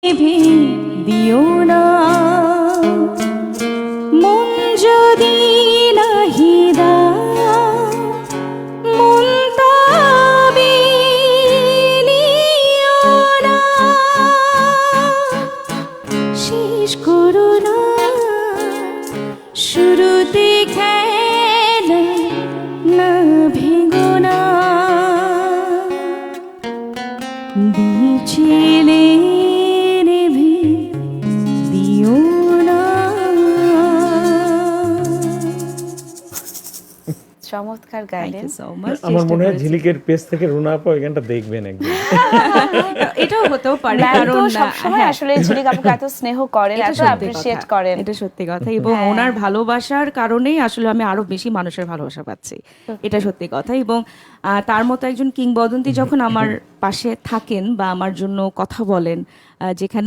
দিও না মন যদি নাহি দাও মন তবে নিও না শেষ করো না শুরুতে খেলা না ভেঙো না দিয়েছিলে চমৎকার গাইলেন। আমার মনে হয় ঝিলিকের পেজ থেকে রুনা আপা ওই গানটা দেখবেন একদিন। এটাও হতেও পারে, কারণ সবসময় আসলে ঝিলিক আপুকে এত স্নেহ করেন, এত অ্যাপ্রিশিয়েট করেন, এটা সত্যি কথা। এবং ওনার ভালোবাসার কারণেই আসলে আমি আরো বেশি মানুষের ভালোবাসা পাচ্ছি, এটা সত্যি কথা। এবং তার মতো একজন কিংবদন্তি যখন আমার পাশে থাকেন বা আমার জন্য কথা বলেন, যেখানে